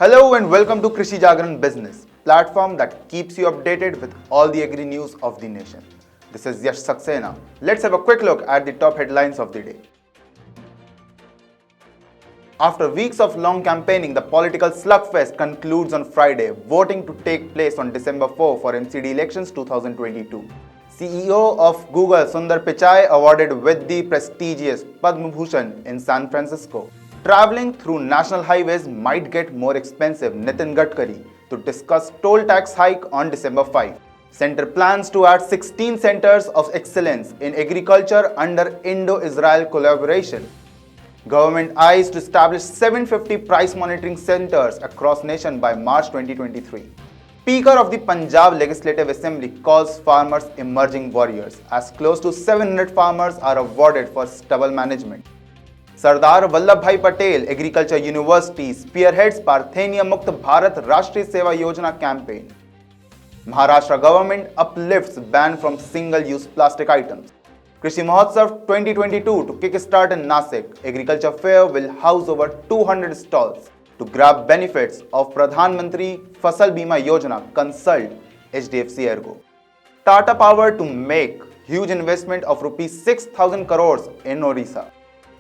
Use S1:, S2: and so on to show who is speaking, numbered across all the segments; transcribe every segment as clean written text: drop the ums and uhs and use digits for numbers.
S1: Hello and welcome to Krishi Jagran Business, platform that keeps you updated with all the agri news of the nation. This is Yash Saxena. Let's have a quick look at the top headlines of the day. After weeks of long campaigning, the political slugfest concludes on Friday, voting to take place on December 4 for MCD elections 2022. CEO of Google Sundar Pichai awarded with the prestigious Padma Bhushan in San Francisco. Traveling through national highways might get more expensive, Nitin Gadkari, to discuss toll tax hike on December 5. Centre plans to add 16 centres of excellence in agriculture under Indo-Israel collaboration. Government eyes to establish 750 price monitoring centres across nation by March 2023. Speaker of the Punjab Legislative Assembly calls farmers emerging warriors as close to 700 farmers are awarded for stubble management. Sardar Vallabhbhai Patel Agriculture University spearheads Parthenia Mukt Bharat Rashtriya Seva Yojana campaign. Maharashtra government uplifts ban from single-use plastic items. Krishi Mahotsav 2022 to kickstart in Nasik. Agriculture fair will house over 200 stalls. To grab benefits of Pradhan Mantri Fasal Bima Yojana, consult HDFC Ergo. Tata Power to make huge investment of rupees 6,000 crores in Odisha.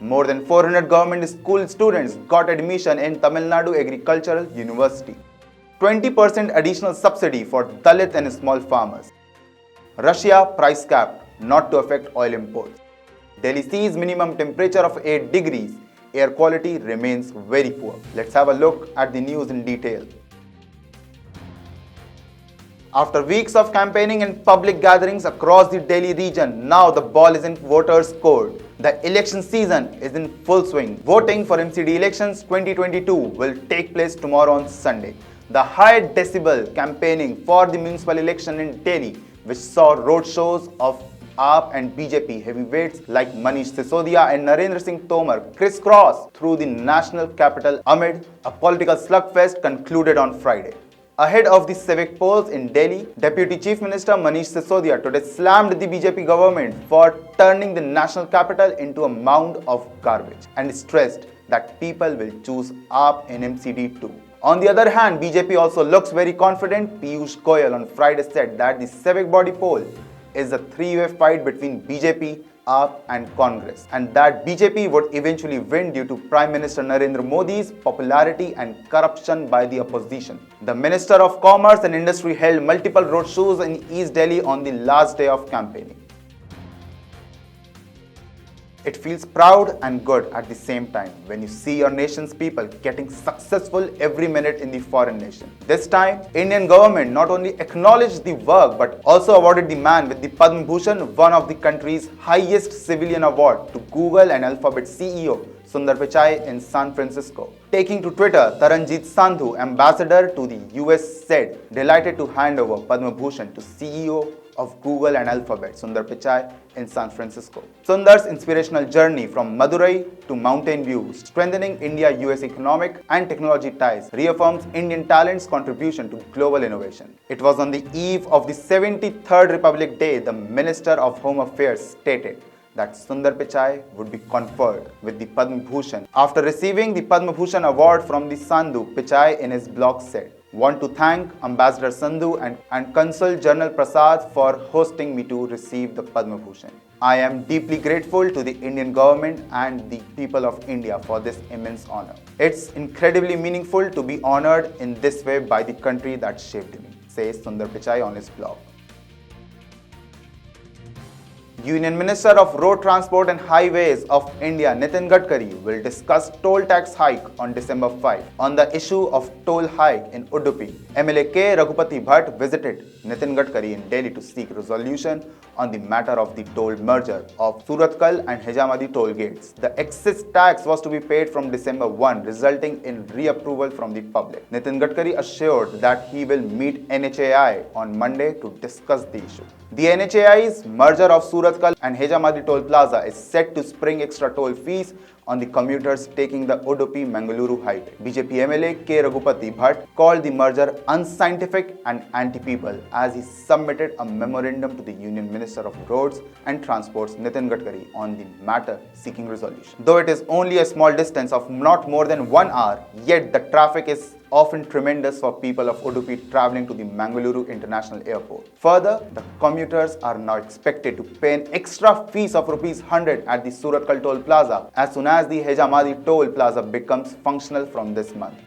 S1: More than 400 government school students got admission in Tamil Nadu Agricultural University. 20% additional subsidy for Dalit and small farmers. Russia price cap not to affect oil imports. Delhi sees minimum temperature of 8 degrees. Air quality remains very poor. Let's have a look at the news in detail. After weeks of campaigning and public gatherings across the Delhi region, now the ball is in voters' court. The election season is in full swing. Voting for MCD elections 2022 will take place tomorrow on Sunday. The high decibel campaigning for the municipal election in Delhi, which saw road shows of AAP and BJP heavyweights like Manish Sisodia and Narendra Singh Tomar crisscross through the national capital amid a political slugfest concluded on Friday. Ahead of the civic polls in Delhi, Deputy Chief Minister Manish Sisodia today slammed the BJP government for turning the national capital into a mound of garbage and stressed that people will choose AAP in MCD too. On the other hand, BJP also looks very confident. Piyush Goyal on Friday said that the civic body poll is a three-way fight between BJP, AAP and Congress, and that BJP would eventually win due to Prime Minister Narendra Modi's popularity and corruption by the opposition. The Minister of Commerce and Industry held multiple roadshows in East Delhi on the last day of campaigning. It feels proud and good at the same time when you see your nation's people getting successful every minute in the foreign nation. This time, Indian government not only acknowledged the work but also awarded the man with the Padma Bhushan, one of the country's highest civilian award, to Google and Alphabet CEO Sundar Pichai in San Francisco. Taking to Twitter, Taranjeet Sandhu, ambassador to the US, said, "Delighted to hand over Padma Bhushan to CEO of Google and Alphabet, Sundar Pichai in San Francisco." Sundar's inspirational journey from Madurai to Mountain View, strengthening India-US economic and technology ties, reaffirms Indian talent's contribution to global innovation. It was on the eve of the 73rd Republic Day, the Minister of Home Affairs stated that Sundar Pichai would be conferred with the Padma Bhushan. After receiving the Padma Bhushan award from the Sandhu, Pichai in his blog said, "Want to thank Ambassador Sandhu and Consul General Prasad for hosting me to receive the Padma Bhushan. I am deeply grateful to the Indian government and the people of India for this immense honor. It's incredibly meaningful to be honored in this way by the country that shaped me," says Sundar Pichai on his blog. Union Minister of Road Transport and Highways of India Nitin Gadkari will discuss toll tax hike on December 5. On the issue of toll hike in Udupi, MLA K. Raghupati Bhatt visited Nitin Gadkari in Delhi to seek resolution on the matter of the toll merger of Surathkal and Hejamadi toll gates. The excess tax was to be paid from December 1, resulting in reapproval from the public. Nitin Gadkari assured that he will meet NHAI on Monday to discuss the issue. The NHAI's merger of Surathkal and Hejamadi toll plaza is set to spring extra toll fees on the commuters taking the Udupi-Mangaluru highway. BJP MLA K. Raghupati Bhatt called the merger unscientific and anti-people as he submitted a memorandum to the Union Minister of Roads and Transports Nitin Gadkari on the matter seeking resolution. Though it is only a small distance of not more than 1 hour, yet the traffic is often tremendous for people of Udupi travelling to the Mangaluru International Airport. Further, the commuters are now expected to pay an extra fees of Rs 100 at the Suratkal Toll Plaza as soon as the Hejamadi Toll Plaza becomes functional from this month.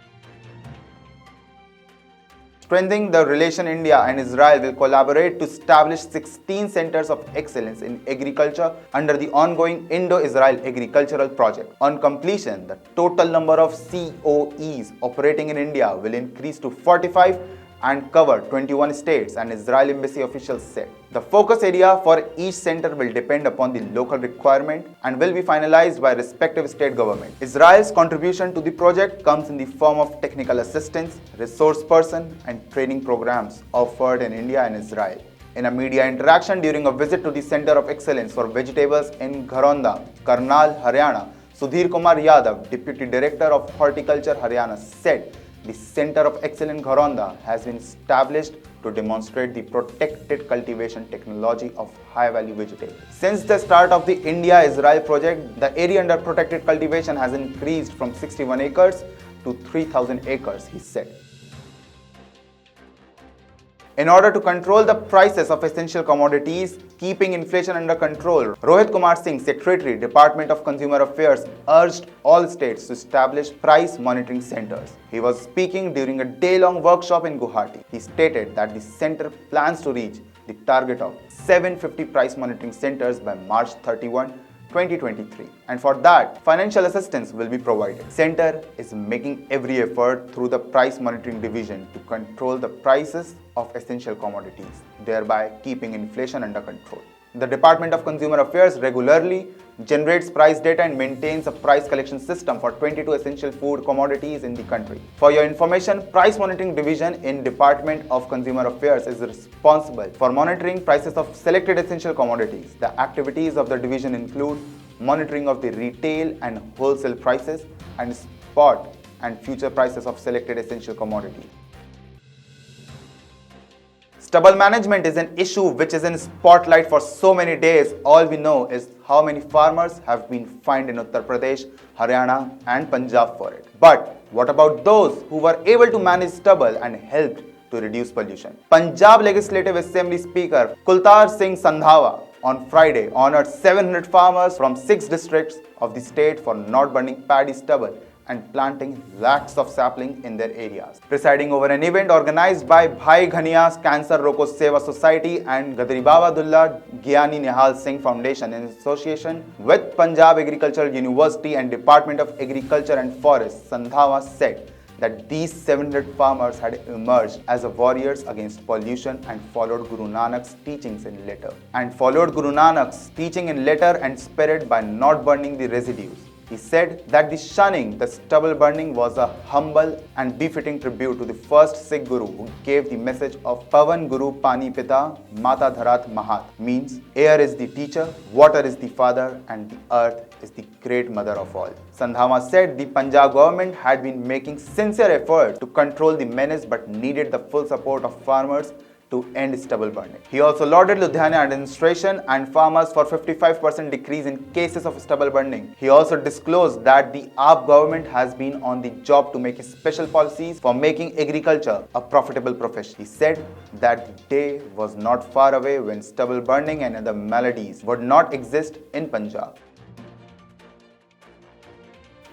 S1: Strengthening the relation, India and Israel will collaborate to establish 16 centers of excellence in agriculture under the ongoing Indo-Israel Agricultural Project. On completion, the total number of COEs operating in India will increase to 45 and cover 21 states, and Israel Embassy officials said. The focus area for each center will depend upon the local requirement and will be finalized by respective state government. Israel's contribution to the project comes in the form of technical assistance, resource person, and training programs offered in India and Israel. In a media interaction during a visit to the Center of Excellence for Vegetables in Gharonda, Karnal, Haryana, Sudhir Kumar Yadav, Deputy Director of Horticulture, Haryana, said the Center of Excellence Gharonda has been established to demonstrate the protected cultivation technology of high-value vegetables. Since the start of the India-Israel project, the area under protected cultivation has increased from 61 acres to 3,000 acres, he said. In order to control the prices of essential commodities, keeping inflation under control, Rohit Kumar Singh, Secretary, Department of Consumer Affairs, urged all states to establish price monitoring centers. He was speaking during a day-long workshop in Guwahati. He stated that the center plans to reach the target of 750 price monitoring centers by March 31, 2023, and for that, financial assistance will be provided. Center is making every effort through the price monitoring division to control the prices of essential commodities, thereby keeping inflation under control. The Department of Consumer Affairs regularly generates price data and maintains a price collection system for 22 essential food commodities in the country. For your information, Price Monitoring Division in Department of Consumer Affairs is responsible for monitoring prices of selected essential commodities. The activities of the division include monitoring of the retail and wholesale prices and spot and future prices of selected essential commodities. Stubble management is an issue which is in spotlight for so many days. All we know is how many farmers have been fined in Uttar Pradesh, Haryana and Punjab for it. But what about those who were able to manage stubble and helped to reduce pollution? Punjab Legislative Assembly Speaker Kultar Singh Sandhawa on Friday honored 700 farmers from 6 districts of the state for not burning paddy stubble and planting lakhs of saplings in their areas. Presiding over an event organized by Bhai Ghaniya's Cancer Roko Seva Society and Gadribabadullah Gyani Nihal Singh Foundation in association with Punjab Agricultural University and Department of Agriculture and Forests, Sandhawa said that these 700 farmers had emerged as warriors against pollution and followed Guru Nanak's teachings in letter and spirit by not burning the residues. He said that the shunning the stubble burning was a humble and befitting tribute to the first Sikh Guru who gave the message of Pavan Guru Pani Pita Mata Dharat Mahat, means air is the teacher, water is the father and the earth is the great mother of all. Sandhawa said the Punjab government had been making sincere effort to control the menace but needed the full support of farmers to end stubble burning. He also lauded Ludhiana administration and farmers for 55% decrease in cases of stubble burning. He also disclosed that the AAP government has been on the job to make special policies for making agriculture a profitable profession. He said that the day was not far away when stubble burning and other maladies would not exist in Punjab.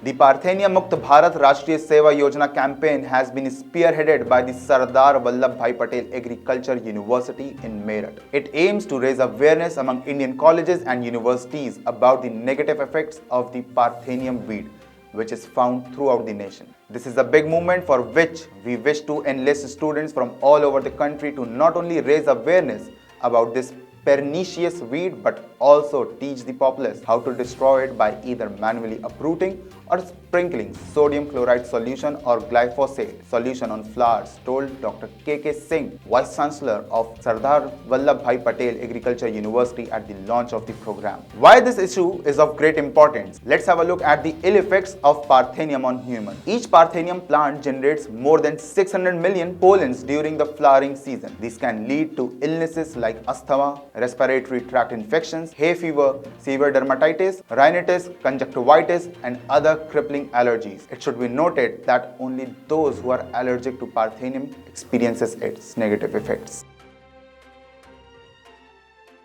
S1: The Parthenia Mukt Bharat Rashtriya Seva Yojana campaign has been spearheaded by the Sardar Vallabhbhai Patel Agriculture University in Meerut. It aims to raise awareness among Indian colleges and universities about the negative effects of the Parthenium weed, which is found throughout the nation. This is a big movement for which we wish to enlist students from all over the country to not only raise awareness about this pernicious weed but also teach the populace how to destroy it by either manually uprooting or sprinkling sodium chloride solution or glyphosate solution on flowers, told Dr. K.K. Singh, Vice Chancellor of Sardar Vallabhbhai Patel Agriculture University at the launch of the program. Why this issue is of great importance? Let's have a look at the ill effects of Parthenium on humans. Each Parthenium plant generates more than 600 million pollens during the flowering season. This can lead to illnesses like asthma, respiratory tract infections, hay fever, severe dermatitis, rhinitis, conjunctivitis and other other crippling allergies. It should be noted that only those who are allergic to Parthenium experiences its negative effects.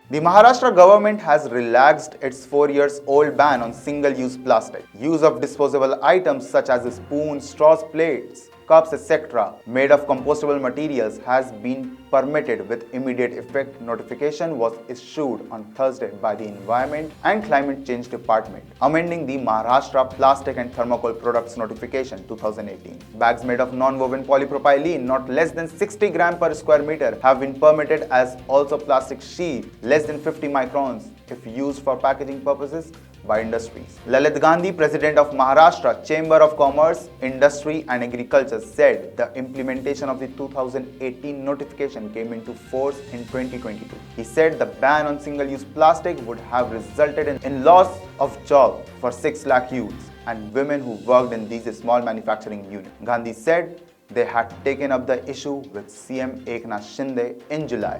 S1: The Maharashtra government has relaxed its 4-year-old ban on single-use plastic. Use of disposable items such as spoons, straws, plates, cups, etc. made of compostable materials has been permitted with immediate effect. Notification was issued on Thursday by the Environment and Climate Change Department, amending the Maharashtra Plastic and Thermocol Products Notification 2018. Bags made of non-woven polypropylene not less than 60 gram per square meter have been permitted, as also plastic sheet less than 50 microns if used for packaging purposes by industries. Lalit Gandhi, President of Maharashtra Chamber of Commerce, Industry and Agriculture, said the implementation of the 2018 notification came into force in 2022. He said the ban on single-use plastic would have resulted in loss of jobs for 6 lakh youths and women who worked in these small manufacturing units. Gandhi said they had taken up the issue with CM Eknath Shinde in July.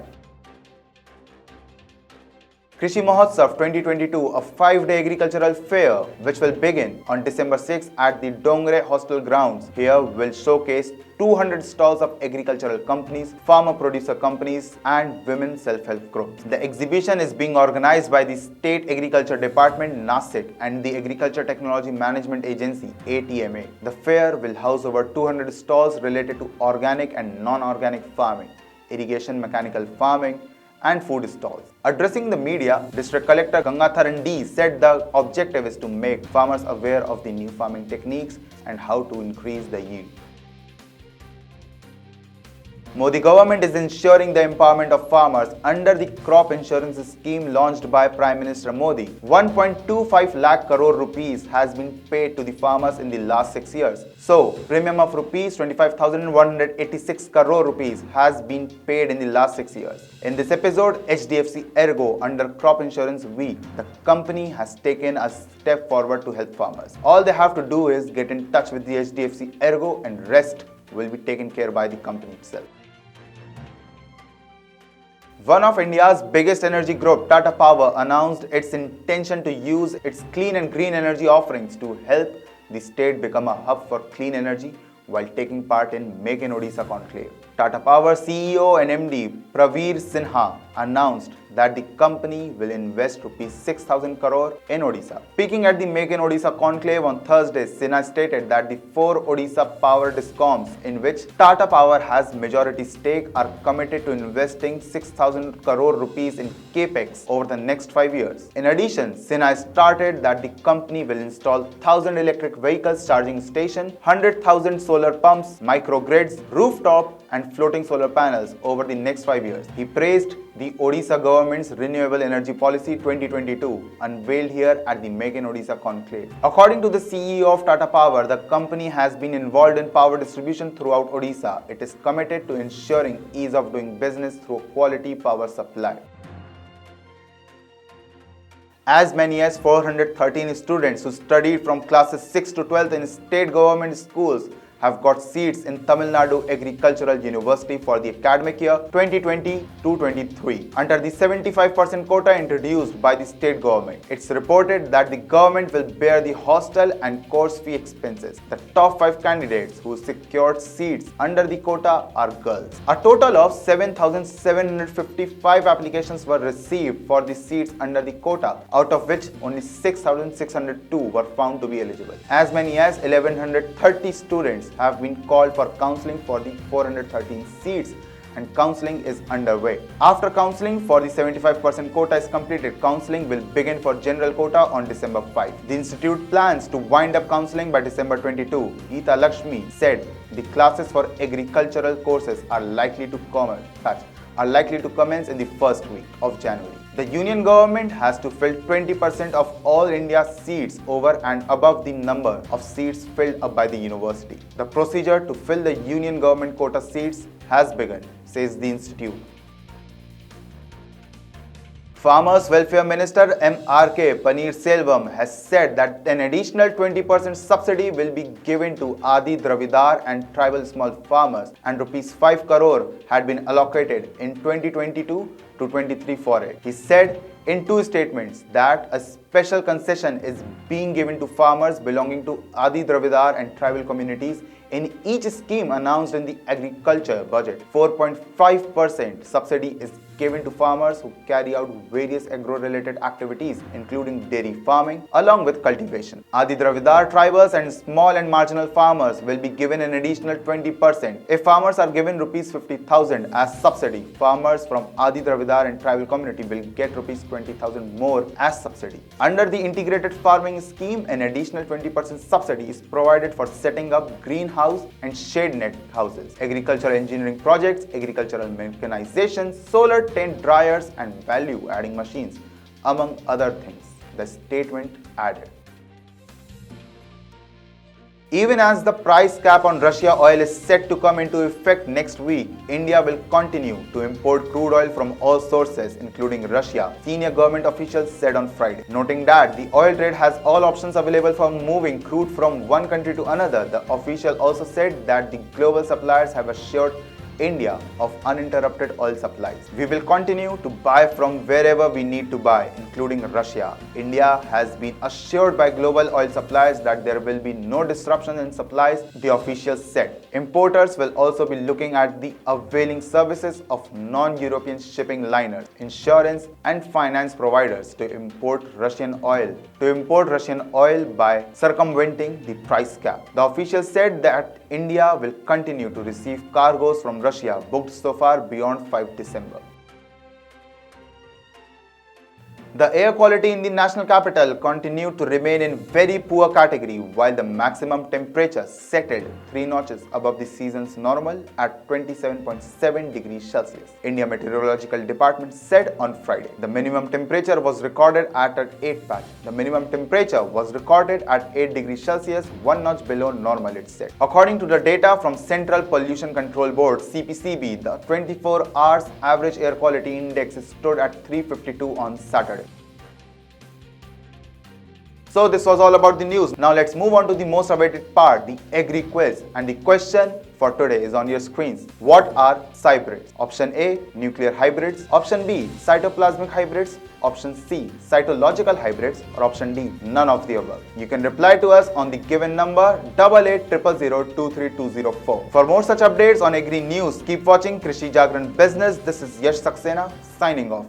S1: Krishi Mahotsav 2022, a 5-day agricultural fair which will begin on December 6 at the Dongre Hostel grounds. Here will showcase 200 stalls of agricultural companies, farmer-producer companies and women self-help groups. The exhibition is being organized by the State Agriculture Department, NASIT, and the Agriculture Technology Management Agency, ATMA. The fair will house over 200 stalls related to organic and non-organic farming, irrigation, mechanical farming, and food stalls. Addressing the media, District Collector Gangatharan D said the objective is to make farmers aware of the new farming techniques and how to increase the yield. Modi government is ensuring the empowerment of farmers under the crop insurance scheme launched by Prime Minister Modi. 1.25 lakh crore rupees has been paid to the farmers in the last 6 years. So, premium of rupees 25,186 crore rupees has been paid in the last 6 years. In this episode, HDFC Ergo under Crop Insurance Week, the company has taken a step forward to help farmers. All they have to do is get in touch with the HDFC Ergo and rest will be taken care by the company itself. One of India's biggest energy group, Tata Power, announced its intention to use its clean and green energy offerings to help the state become a hub for clean energy while taking part in Make in Odisha conclave. Tata Power CEO and MD Praveer Sinha announced that the company will invest rupees 6,000 crore in Odisha. Speaking at the Make in Odisha conclave on Thursday, Sinha stated that the 4 Odisha power discoms in which Tata Power has majority stake are committed to investing 6,000 crore rupees in capex over the next 5 years. In addition, Sinha started that the company will install 1,000 electric vehicles charging station, 100,000 solar pumps, microgrids, rooftop and floating solar panels over the next 5 years. He praised the Odisha government's Renewable Energy Policy 2022 unveiled here at the Make in Odisha conclave. According to the CEO of Tata Power, the company has been involved in power distribution throughout Odisha. It is committed to ensuring ease of doing business through quality power supply. As many as 413 students who studied from classes 6 to 12 in state government schools have got seats in Tamil Nadu Agricultural University for the academic year 2020-23 under the 75% quota introduced by the state government. It's reported that the government will bear the hostel and course fee expenses. The top 5 candidates who secured seats under the quota are girls. A total of 7,755 applications were received for the seats under the quota, out of which only 6,602 were found to be eligible. As many as 1,130 students have been called for counselling for the 413 seats and counselling is underway. After counselling for the 75% quota is completed, counselling will begin for general quota on December 5. The institute plans to wind up counselling by December 22. Geeta Lakshmi said the classes for agricultural courses are likely to commence in the first week of January. The union government has to fill 20% of all India's seats over and above the number of seats filled up by the university. The procedure to fill the union government quota seats has begun, says the institute. Farmers Welfare Minister M.R.K. Paneerselvam has said that an additional 20% subsidy will be given to Adi Dravidar and tribal small farmers, and rupees 5 crore had been allocated in 2022 to 23 for it. He said in two statements that a special concession is being given to farmers belonging to Adi Dravidar and tribal communities in each scheme announced in the agriculture budget. 4.5% subsidy is given to farmers who carry out various agro-related activities including dairy farming along with cultivation. Adi Dravidar tribals and small and marginal farmers will be given an additional 20%. If farmers are given rupees 50,000 as subsidy, farmers from Adi Dravidar and tribal community will get rupees 20,000 more as subsidy. Under the integrated farming scheme, an additional 20% subsidy is provided for setting up greenhouse and shade net houses, agricultural engineering projects, agricultural mechanization, solar tent dryers and value-adding machines, among other things, the statement added. Even as the price cap on Russia oil is set to come into effect next week, India will continue to import crude oil from all sources, including Russia, senior government officials said on Friday. Noting that the oil trade has all options available for moving crude from one country to another, the official also said that the global suppliers have assured India of uninterrupted oil supplies. We will continue to buy from wherever we need to buy, including Russia. India has been assured by global oil suppliers that there will be no disruption in supplies, the officials said. Importers will also be looking at the availing services of non-European shipping liners, insurance and finance providers to import Russian oil by circumventing the price cap. The officials said that India will continue to receive cargoes from Russia booked so far beyond 5 December. The air quality in the national capital continued to remain in very poor category while the maximum temperature settled 3 notches above the season's normal at 27.7 degrees Celsius. India Meteorological Department said on Friday. The minimum temperature was recorded at 8 patch. The minimum temperature was recorded at 8 degrees Celsius, 1 notch below normal, it said. According to the data from Central Pollution Control Board CPCB, the 24 hours average air quality index stood at 352 on Saturday. So this was all about the news. Now let's move on to the most awaited part, the Agri Quiz. And the question for today is on your screens. What are hybrids? Option A, nuclear hybrids. Option B, cytoplasmic hybrids. Option C, cytological hybrids. Or option D, none of the above. You can reply to us on the given number 8800023204. For more such updates on Agri News, keep watching Krishi Jagran Business. This is Yash Saxena signing off.